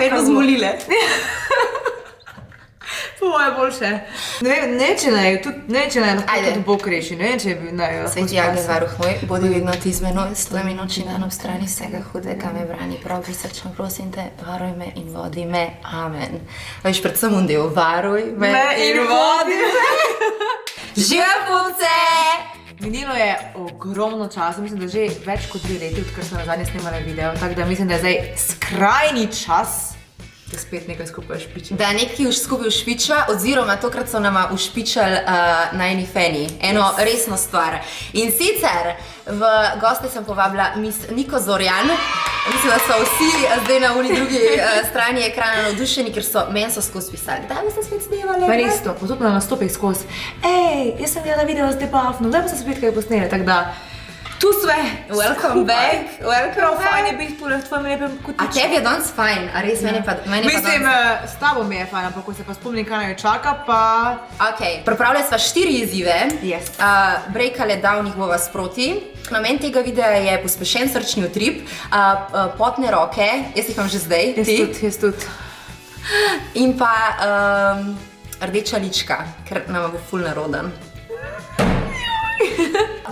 Eno zmolile. Tvoje boljše. Ne vem, če naj lahko tudi Bog reši, ne vem, če bi naj lahko Sveti Agnes, varuh moj, bodi vedno ti z menoj, stojim in noč in dan ob strani vsega hudega me brani, prav prisrčno prosim te, varuj me in vodi me, amen. Veš, predvsem un del, varuj me in vodi me. Živa punce! Minilo je ogromno časa, mislim, da že več kot 2 leti, odkar smo nazadnje snemali video, tako da mislim, da je zdaj skrajni čas, da spet nekaj skupaj špičim. Da nekaj skupaj ušpičva, oziroma tokrat so nama ušpičali najni feni. Eno resno stvar. In sicer v goste sem povabila Miss Niko Zorjan. Mislim, da so vsi zdaj na uni drugi strani ekrana navdušeni, ker meni so skozi pisali. Da bi se spet snemali. Pa res to, potop na nastopih skozi. Ej, jaz sem delala video z Debafnom, da pa se spet kaj posneli, tako da tu sve. Welcome back. Welcome back. Fajn je biti tule v tvojem lepem kotičku. A tebi je danes fajn, a res meni pa danes... Mislim, s tabo mi je fajn, ampak ko se pa spomnim, kaj naj čaka, pa... Ok, pripravljali sva 4 izzive. Yes. Breakale davnih bova sproti. Namen tega videa je pospešen srčni utrip, potne roke, jaz jih imam že zdaj, Jaz tudi. In pa rdeča lička, ker nama bo ful narodan.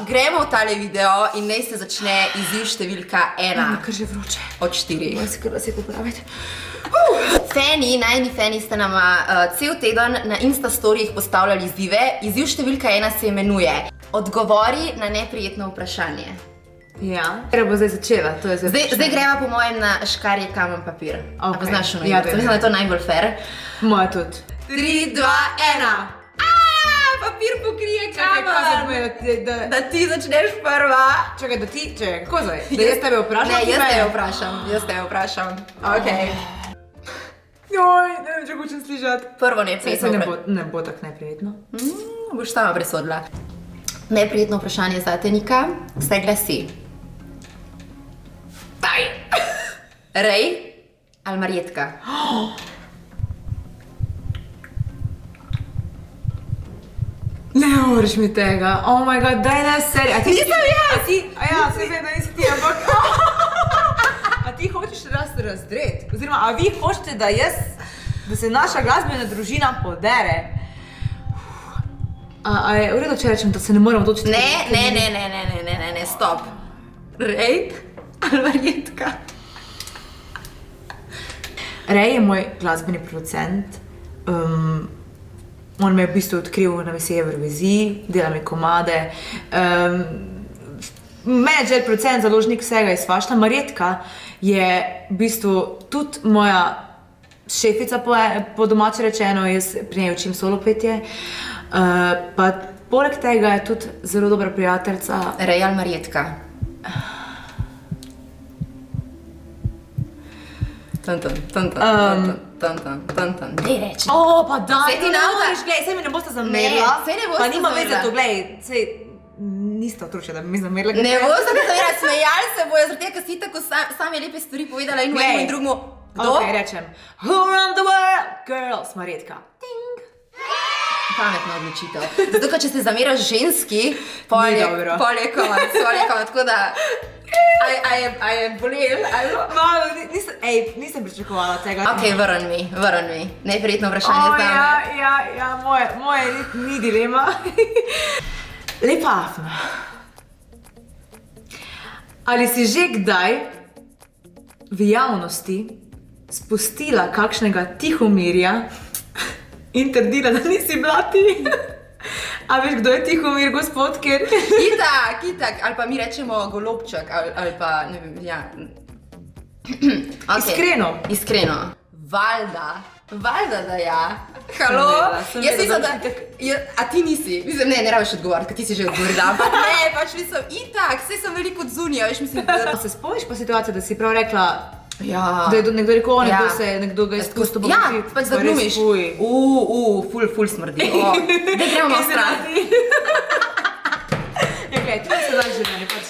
Gremo v tale video in naj se začne izziv številka 1. Kar že vroče. Od 4. Moj se kar da se popraviti. Najni fani ste nama cel teden na Instastorijih postavljali izzive. Izziv številka 1 se imenuje Odgovori na neprijetno vprašanje. Ja. Ker bo zdaj začela, to je zdaj. Zdaj greva po mojem na škarje, kamen, papir. A poznaš ono? Ja, mislim, da je to najbolj fair. Moja tudi. 3, 2, 1. Papir pokrije kamen. Da ti začneš prva. Čakaj, kako zdaj? Da jaz tebe vprašam? Ne, jaz tebe vprašam. Ok. Joj, ne vem, če hočem slišati. Prvo neprijetno vprašanje. Ne bo tako neprijetno. Boš sama presodila. Neprijetno vprašanje zate, Nika, se glasi. Rej ali Marjetka? Ne moreš mi tega, oh my god, daj ne seri. Nisem jaz! Ja, se vem, da nisi ti, ampak... A ti hočeš razdret? Oziroma, a vi hočete, da se naša glasbena družina podere? A je v redu, če rečem, da se ne moramo točiti? Ne, stop. Rej ali Marjetka? Rej je moj glasbeni producent. On me je v bistvu odkril na vsej Evroviziji, dela mi komade. Menedžer, producent, založnik vsega je svašta. Marjetka je v bistvu tudi moja šefica, po domače rečeno, jaz pri njej učim solo petje. Pa poleg tega je tudi zelo dobra prijateljica. Rej ali Marjetka? Dej reči. O, pa daj, Saj ti ne moreš, glej, saj mi ne boste zamerila. Ne, saj ne boste Pa nima veze zamerila. to, glej, saj niste otročja, da bi mi zamerila. Ne boste zamerila, smejali se bojo, zaradi tega, ker si tako same lepe stvari povedala in enemu in drugemu. Kdo? Ok, rečem. Who run the world? Girls, Marjetka. Ting. Pametna odločitev. Zato, ker če se zameraš ženski, pol je konec, tako da... A je bolel? Malo, nisem pričakovala tega. Ok, vrn mi. Neprijetno vprašanje z nami. Ja, moje ni dilema. Lepa Afna. Ali si že kdaj v javnosti spustila kakšnega tihomirja in trdila, da nisi bila ti? A veš, kdo je Tihomir, gospod, ker... Itak, ali pa mi rečemo golobček, ali pa, ne vem, ja. Iskreno. Valjda, da ja. Halo? Jaz mislim, da... A ti nisi? Mislim, ne rabiš odgovoriti, ker ti si že odgovorila. Ampak ne, pač mislim, itak, saj sem veliko od zunija, veš, mislim, da... Se spomniš pa situacijo, da si prav rekla, ja. Da je nekdo rekel, nekdo ga je skozi to ja, pač da glumiš. Ful smrdi. Da gremo malo stran. Ja, gledaj, to je se znaš življenje, pač.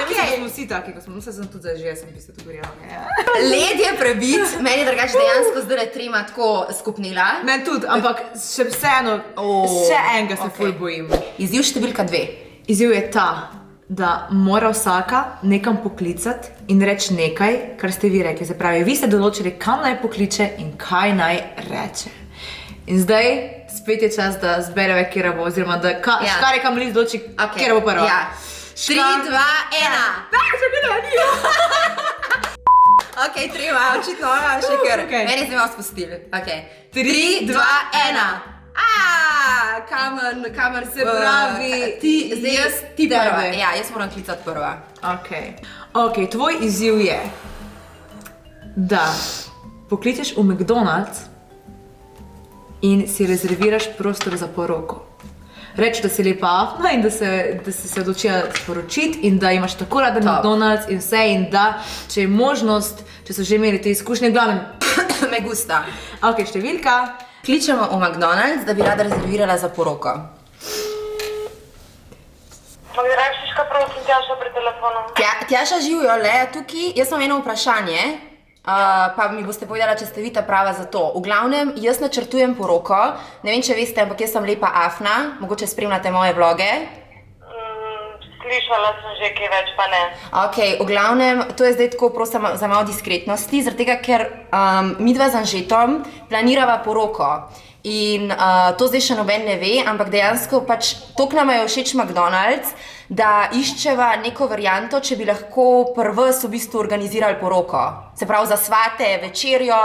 Mislim, da smo vsi taki, ko smo, sem tudi zdaj že, jaz sem v bistvu tako gorjala. Led je prebit, meni je drugače dejansko zdaj trema tako skupnila. Meni tudi, ampak še enega se ful bojim. Izziv številka 2. Izziv je ta. da mora vsaka nekam poklicati in reči nekaj, kar ste vi rekli. Se pravi, vi ste določili, kam naj pokliče in kaj naj reče. In zdaj spet je čas, da zbereve, kjera bo, oziroma da škare kam list določi, kjera bo prva. Ja. 3, 2, 1. Ok, treba, očitno ona še kar. Meni se malo spustili. Ok. 3, 2, 1. Kamen se pravi, ti, zdaj jaz, ti prva. Ja, jaz moram klicati prva. Ok, tvoj izziv je, da pokličeš v McDonald's in si rezerviraš prostor za poroko. Reči, da si lepa afna in da si se odločila sporočiti in da imaš tako rada McDonald's in vse in da, če je možnost, če so že imeli te izkušnje, glavnem. Me gusta. Ok, številka. Kličemo v McDonald's, da bi rada rezervirala za poroko. Magdalena, prosim, Tjaša pri telefonu. Tjaša, živijo, le tukaj. Jaz imam eno vprašanje, pa mi boste povedala, če ste vi ta prava za to. V glavnem, jaz načrtujem poroko. Ne vem, če veste, ampak jaz sem lepa afna. Mogoče spremljate moje vloge. Slišala sem že kaj več, pa ne. Ok, v glavnem, to je zdaj tako prosim za malo diskretnosti, zaradi tega, ker midva z Anžetom planirava poroko. In to zdaj še noben ne ve, ampak dejansko pač toliko nama je všeč McDonald's, da iščeva neko varianto, če bi lahko prvs v bistvu organizirali poroko. Se pravi za svate, večerjo,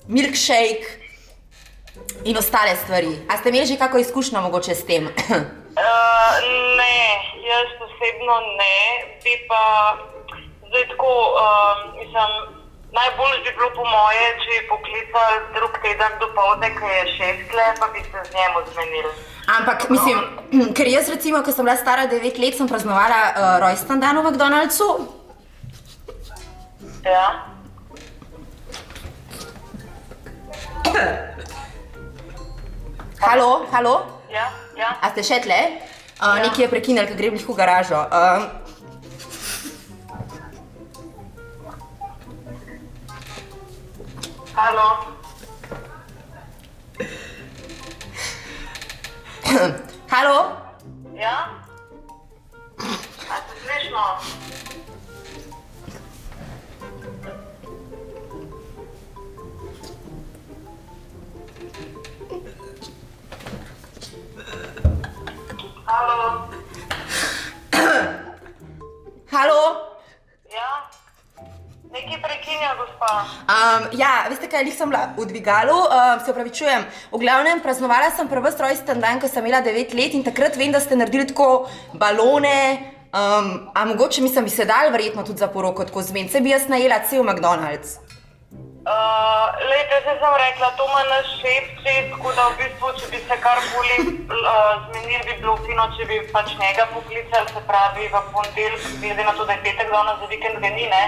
milkshake in ostale stvari. A ste imeli že kako izkušnjo mogoče s tem? Ne, jaz osebno ne, bi pa zdaj tako, mislim, najbolj bi bilo po moje, če bi poklicali drug teden dopoldne, ko je 6 let, pa bi se z njemu zmenili. Ampak, mislim, ker jaz recimo, ko sem bila stara 9 let, sem praznovala rojsten dan v McDonald'su. Ja. Halo? Ja. A ste še tle? Nekaj je prekinili, ker grem v garažo. Halo? Halo? Ja? A se slišno? Halo? Halo? Ja? Nekaj prekinja, gospa. Ja, veste kaj, sem bila v dvigalu, se opravičujem. V glavnem, praznovala sem prvi rojsten dan, ko sem imela 9 let in takrat vem, da ste naredili tako balone, a mogoče mislim, bi se dal verjetno tudi za poroko tako zmen, se bi jaz najela cel McDonald's. Lejte, zdaj sem rekla, to ima naš šef, tako da v bistvu, če bi se karkoli zmenili, bi bilo fino, če bi pač njega poklicali, se pravi v ponedeljek, glede na to, da je petek danes za vikend ga ni, ne?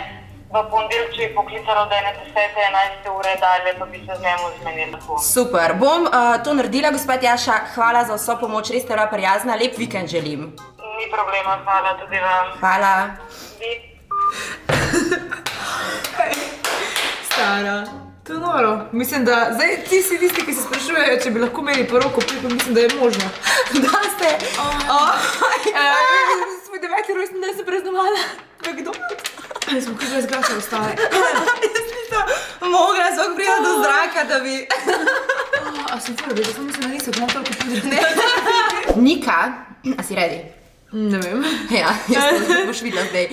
V ponedeljek, če bi poklicali od 10-11 ure dalje, pa bi se z njemu zmenili. Super, bom to naredila, gospa Tjaša, hvala za vso pomoč, res ste bila prijazna, lep vikend želim. Ni problema, hvala tudi vam. Hvala. Stara, to je noro. Mislim, da zdaj ti si tisti, ki se sprašujejo, če bi lahko imeli poroko, pa mislim, da je možno. Da ste. Svoj 9. rojsten dan sem praznovala. McDonald's. Smo kaj že zgrašali ostale. Jaz nisem mogla zvok prijeti do zraka, da bi... A sem prvi, da sem mislim, da nisem, da imam toliko pridrati. Nika, a si ready? Ne vem. Ja, boš videla zdaj,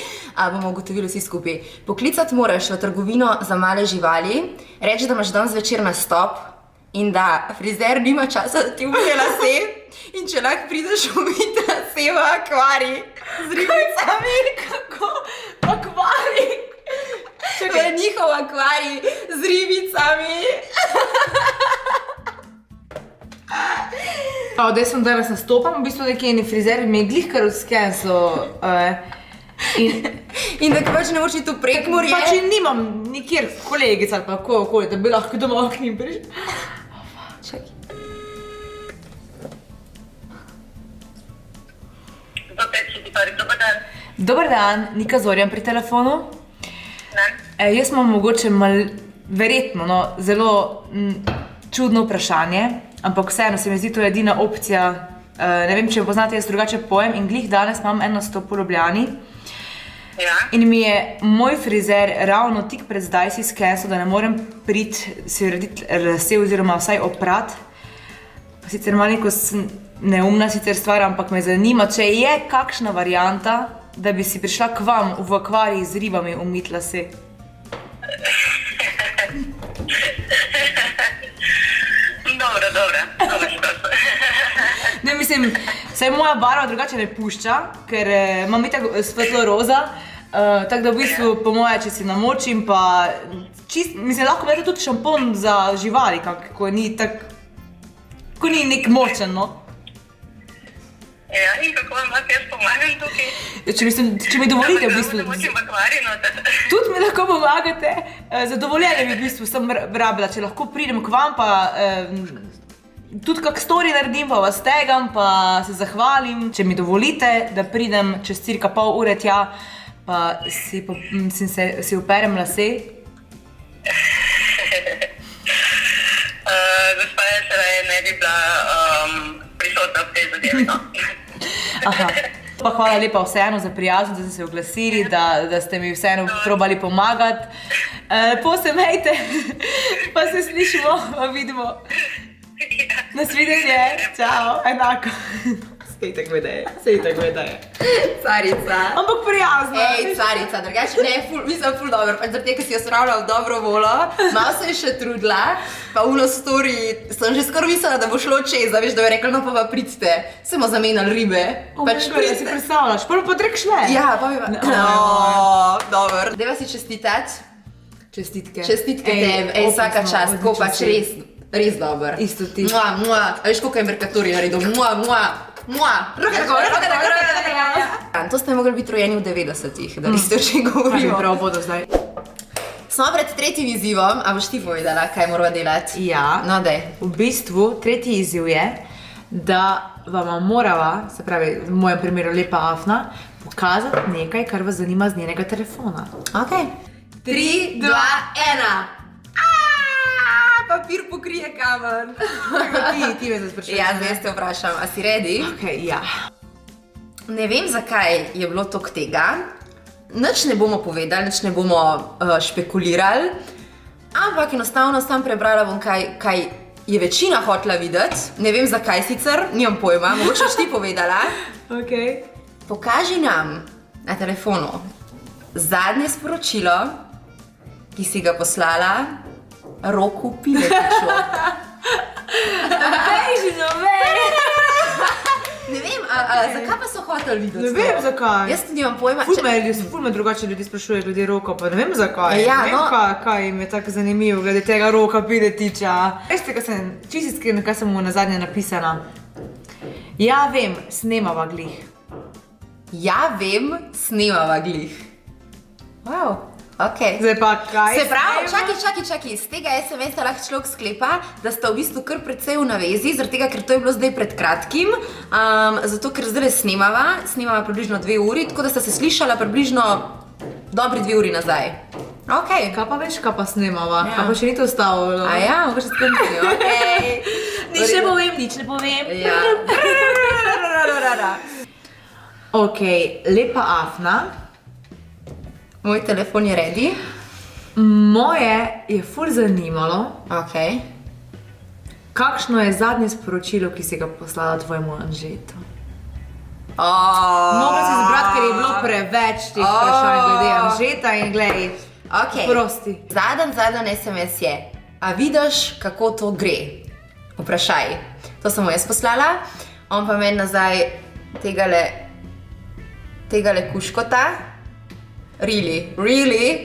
bomo ugotovili vsi skupaj. Poklicati moraš v trgovino za male živali, reči, da imaš danes zvečer nastop in da frizer nima časa, da ti umije lase in če lahko prideš umiti lase v akvarij z ribicami. Kako? Akvarij? V njihov akvarij z ribicami. Zdaj sem danes nastopam, v bistvu nekaj eni frizer mi je glihkar odskenso. In da pač ne moraš iti v Prekmurje. Pač nimam nikjer kolegic ali pa okoli, da bi lahko doma k njim prišli. Čakaj. Dobar dan. Dobar dan, Nika Zorjan pri telefonu. Jaz imam mogoče verjetno zelo čudno vprašanje, ampak vseeno se mi zdi to edina opcija, ne vem, če jo poznate, jaz drugače pojem in glih danes imam eno nastop v Ljubljani. Ja. In mi je moj frizer ravno tik pred zdaj si skensil, da ne morem priti si urediti lase oziroma vsaj oprat. Sicer malo neko neumna sicer stvar, ampak me zanima, če je kakšna varianta, da bi si prišla k vam v akvarij z ribami umiti lase. Dobro škoda. Ne, mislim, saj moja barva drugače ne pušča, ker imam itak svetlo roza, tako da v bistvu po moje, če si namočim, pa mislim, lahko imate tudi šampon za živali, ko ni nek močen, no. Ja, in kako vam lahko jaz pomagam tukaj? Če mi dovolite v bistvu. Da močim v akvarij noter. Tudi mi lahko pomagate, zadovoljenje bi v bistvu sem rabila, če lahko pridem k vam, pa tudi kak story naredim, pa vas tegam, pa se zahvalim. Če mi dovolite, da pridem čez cirka pol ure tja, pa si operem lase. Gospa, jaz ne bi bila prisotna v tej zadevi, no. Aha. Pa hvala lepa vseeno za prijaznost, da ste se oglasili, da ste mi vseeno probali pomagati. Lepo se imejte, pa se slišimo, pa vidimo. Nasvidenje, čao, enako. Sej tako vedeje. Carica. Ampak prijazno. Ej, carica, drugače ne, mislim ful dobro, pač zaradi tega, ker si jo spravila v dobro volo, malo se je še trudila, pa uno story, sem že skoraj mislila, da bo šlo čez, da veš, da bi rekla, no pa pridite, se bomo zamenjali ribe. Pač Da si predstavljaš, prvo pa trek šle. Ja, pa bi pa... Dobro. Deva si čestitati. Čestitke. Čestitke tebi, vsaka čast, ko pač res dober. Isto ti. A veš, koliko je Mercatori naredil? Roke tako. To ste mogli biti rojeni v 90-ih, da niste o čem govorimo. Prav bodo zdaj. Smo pred tretjim izzivom, a boš ti povedala, kaj morava delati? Ja. No, daj. V bistvu, tretji izziv je, da vama morava, se pravi, v mojem primeru lepa Afna, pokazati nekaj, kar vas zanima z njenega telefona. Ok. 3, 2, 1. Papir pokrije kamen. Ti me zdaj sprašuješ. Ja, zdaj te vprašam, a si ready? Ok, ja. Ne vem, zakaj je bilo toliko tega. Nič ne bomo povedali, nič ne bomo špekulirali, ampak enostavno sam prebrala bom, kaj je večina hotela videti. Ne vem, zakaj sicer, nimam pojma, mogoče boš ti povedala. Ok. Pokaži nam na telefonu zadnje sporočilo, ki si ga poslala Roku Piletiču. Ne vem, zakaj pa so hoteli videti? Ne vem, zakaj. Jaz tudi nimam pojma. Ful me drugače ljudi sprašuje glede Roka, pa ne vem zakaj. Ja, ne vem, kaj jim je tako zanimivo glede tega Roka Piletiča. Veste, čisto iskreno, kaj sem mu nazadnje napisala. Ja, vem, snemava glih. Ja, vem, snemava glih. Wow. Okay. Zdaj pa kaj? Se pravi, čakaj, z tega SMS-a lahko človek sklepa, da sta v bistvu kar precej v navezi, zaradi tega, ker to je bilo zdaj pred kratkim, zato ker zdaj snemava približno 2 uri, tako da sta se slišala približno dobri 2 uri nazaj. Ok. Kaj pa veš, kaj pa snemava? Ja. Kaj pa še ni to ustavilo? A ja, mogoče skrbiti, okej. Nič ne povem. Ja. Ok, lepa Afna. Moj telefon je ready. Moje je ful zanimalo, Ok. kakšno je zadnje sporočilo, ki si ga poslala tvojemu Anžetu. Mogla si izbrati, ker je bilo preveč teh vprašanj glede Anžeta in glej, prosti. Zadnji SMS je, a vidiš, kako to gre? Vprašaj. To sem mu jaz poslala, on pa meni nazaj tegale kuškota. Really,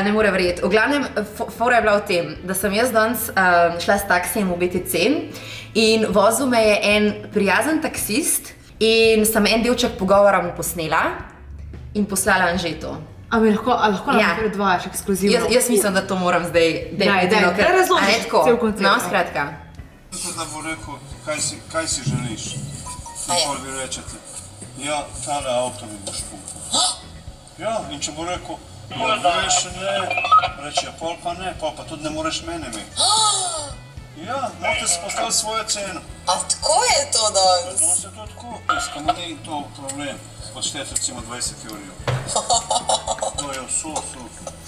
ne more verjeti. V glavnem, fora je bila v tem, da sem jaz danes šla s taksijem v BTC in vozil me je en prijazen taksist in sem en delček pogovora mu posnela in poslala Anžetu. A lahko nam predvajaš ekskluzivno? Jaz mislim, da to moram zdaj Daj, razložiš cel koncept. No, skratka. Da bo rekel, kaj si želiš. Nikoli vi rečete, ja, tale avto mi boš kupil. Ja, in če bo rekel, ja, veš, ne, reče, pol pa ne, pol pa tudi ne moreš mene imeti. Ja, morate si postaviti svojo ceno. A tako je to danes? Danes je to tako, skamo ni to problem. Odšteti recimo 20 jurjev. To je vso.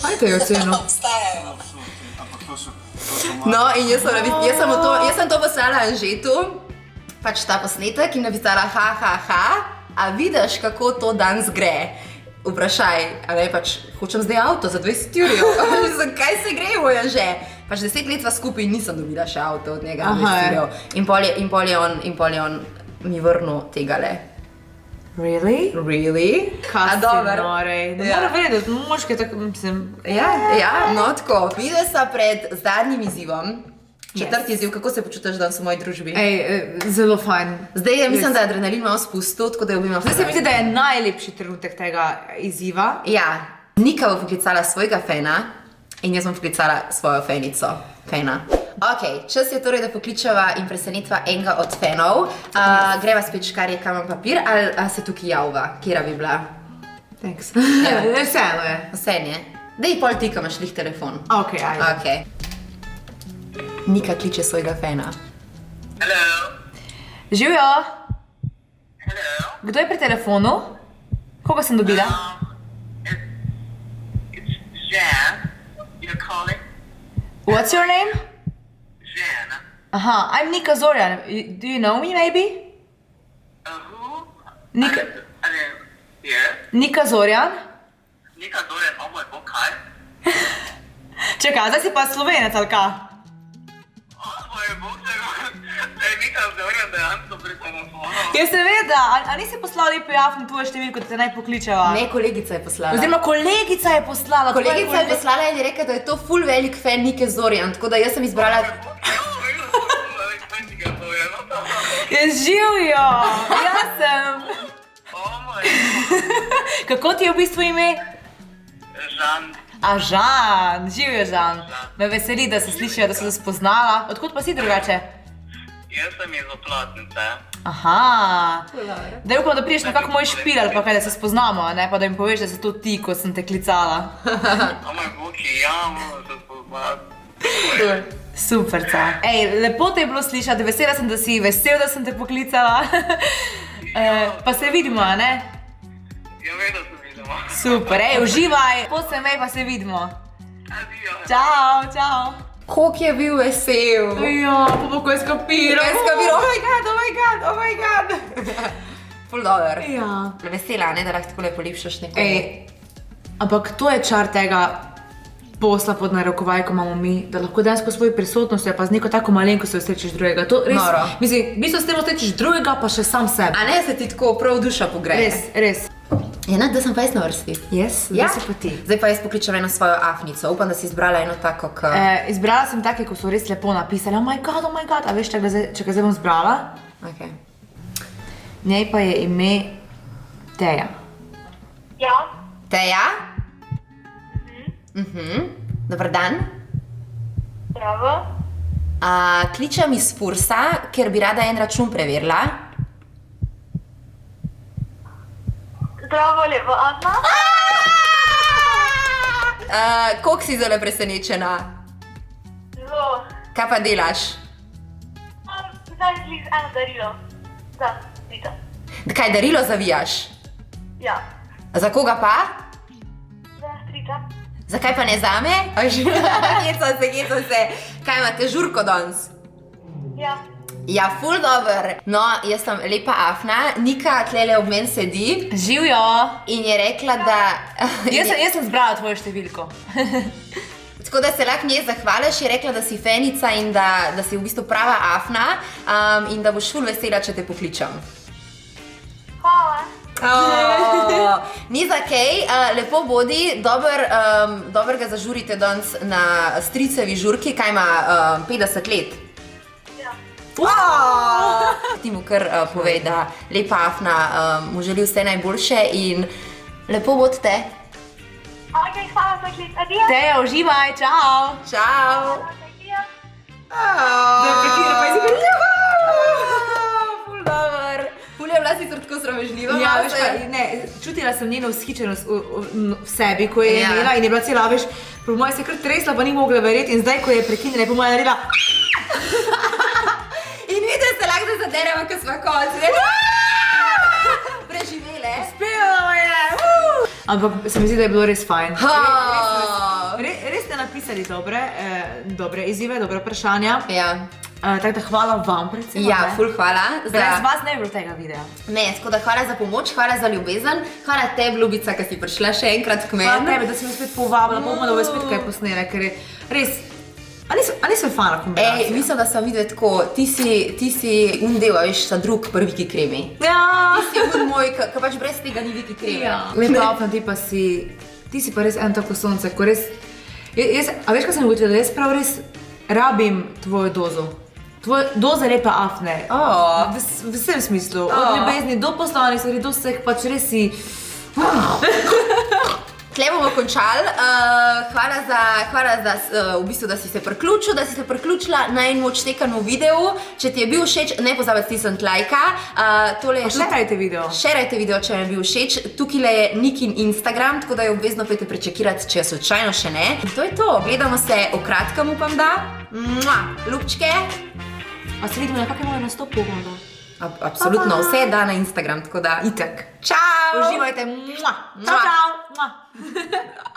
Ajde jo ceno. Obstajajo. Ampak to so No, in jaz sem to poslala Anžetu, pač ta posnetek in napisala a vidiš, kako to danes gre? Vprašaj, a ne, pač hočem zdaj avto za 20 jurjev. Zakaj se gremo, Anže? Pač 10 let sva skupaj in nisem dobila še avto od njega za 20 jurjev. In pol je on mi vrnil tegale. Really? Really? Kaj si dober? norej? Ne Ja. moram vedeti, moški tako, mislim... Ja, no tako. Videla sva pred zadnjim izzivom. Četrti izziv, kako se počutiš danes v moji družbi? Ej, zelo fajn. Zdaj mislim, da je adrenalin malo spustil, tako da jo imam. Zdaj se mi zdi, da je najlepši trenutek tega izziva. Ja, Nika bo poklicala svojega fena in jaz bom poklicala svojo fena. Ok, čas je torej, da pokličeva in presenetva enega od fenov. Greva spet škarje, kamen, papir ali se tukaj javva, kjera bi bila? Thanks. Ja. Vseeno je. Vsenje. Dej pol ti, ko imaš lih telefon. Ok, ajde. Ok. Nika kliče svojega fena. Hello. Živjo, Hello. kdo je pri telefonu? Koga sem dobila? It's Jan. You're calling? What's your name? Jan. Aha, I'm Nika Zorjan. Do you know me maybe? Who? Nika, I didn't hear. Nika Zorjan? Nika Dorian, oh moj bog, kaj? Čakaj, zdaj si pa Slovenec ali kaj? Oh moj bog, da je Nika Dorian dejansko pri telefonu. Ja seveda, a nisi poslal lepo javno tvojo številko, da te naj pokličeva? Ne, kolegica je poslala. Oziroma kolegica je poslala. Kolegica je poslala in je rekla, da je to ful velik fan Nike Zorjan, tako da jaz sem izbrala... Je živijo, jaz sem. Oh moj Kako ti je v bistvu ime? Žan. A Žan, živijo Žan. Me veseli, da se slišijo, da so se spoznala. Odkud pa si drugače? Jaz sem iz Oplotnice. Aha. Da upam, da priješ na kak moj špil ali pa kaj, da se spoznamo, a ne pa da mi poveš, da se to ti, ko sem te klicala. Oh moj bog, ja, moramo se spoznati. Superca. Ej, lepo te je bilo slišati, vesela sem, da si vesel, da sem te poklicala. Pa se vidimo, a ne? Ja, vedno se vidimo. Super, ej, uživaj. Po se mej pa se vidimo. Adijo. Čau, čau. Koliko je bil vesel. Ja, pa bo kaj skapiral. Kaj skabiro, oh my god. Ful dober. Ja. Vesela, ne, da lahko tako lepo lepšaš nekoga. Ej, ampak to je čar tega posla pod narekovaj, ko imamo mi, da lahko danes po svoji prisotnosti, pa z neko tako malenkost srečeš drugega. To res, Noro. mislim, v bistvu s tem srečeš drugega, pa še sam sebe. A ne se ti tako prav duša pogreje? Res. Je da sem pa jaz na vrsti. Yes, Ja, zdaj si pa ti. zdaj pa jaz pokličem eno svojo afnico. Upam, da si izbrala eno tako, Izbrala sem take, ko so res lepo napisali, oh my god, a veš, če ga zdaj bom zbrala? Okay. Njej pa je ime Teja. Ja, Teja? Dobar dan. bravo. Kličem iz Fursa, ker bi rada en račun preverila. Zdravo, lepo, Anna. Koliko si zelo presenečena? Zelo. Kaj pa delaš? Zdaj si eno darilo. Da, Rita. Kaj darilo zavijaš? Ja. Za koga pa? Za strica. Zakaj pa ne zame? Kecam se. Kaj imate žurko danes? Ja. Ja, ful dober. No, jaz sem lepa afna, Nika tlele ob meni sedi Živjo! in je rekla, da... Jaz sem zbrala tvojo številko. Tako da se lahko njej zahvališ, je rekla, da si fenica in da si v bistvu prava afna in da boš ful vesela, če te pokličem. Hvala. Ni za kaj, lepo bodi, dobro ga zažurite danes na stricevi žurki, kaj ima 50 let. Ti mu kar povej, da lepa afna mu želi vse najboljše in lepo bodte. Ok, hvala za klic. Adijo. Teja, uživaj, čau! Čau! Adijo. Ful dober. Ful je bila sicer tako sramežljiva. Ja, malo veš se- kaj, ne, čutila sem njeno vzhičenost v sebi, ko je Ja. imela in je bila cela, veš, po mojem se je kar tresla, pa ni mogla verjeti in zdaj, ko je prekinila, je po mojem naredila dereva, ko smo konci. Preživele. Uspelo je! Ampak se mi zdi, da je bilo res fajn. Res ste napisali dobre izzive, dobre vprašanja. Ja. Tako da hvala vam, predvsem. Ja, ful hvala. Brez vas ne bi bilo tega videa. Ne, tako da hvala za pomoč, hvala za ljubezen, hvala tebi, ljubica, ki si prišla še enkrat k Hvala meni. tebi, da si me spet povabila, bomo da bo spet kaj posnele, ker je res... A niso fana kombinacija? Mislim, da sem videla tako, ti si del, veš, ta drug prvi Viki kremi. Ja! Ti si moj, ki pač brez tega ni Viki kremi. Lepa opna, ti si pa res en tako sonce, ko res... A veš, kaj sem ugotovila, da jaz prav res rabim tvojo dozo. Tvoja doza lepa afne. V vsem smislu. Od ljubezni do poslovnih stvari, do vseh, pač res si... Tle bomo končali. Hvala za v bistvu, da si se priključila na en odštekanov videu. Če ti je bil všeč, ne pozabi stisniti lajka. Šerajte video. Šerajte video, če vam je bil všeč. Tukaj je Nikin Instagram, tako da jo obvezno pojte prečekirati, če slučajno še ne. In to je to. Gledamo se o kratkem, upam da. Ljubčke. A se vidimo na kakšnem mojem nastopu, upam da. Absolutno, vse da na Instagram, tako da itak. Čau! Uživajte. Čau, čau.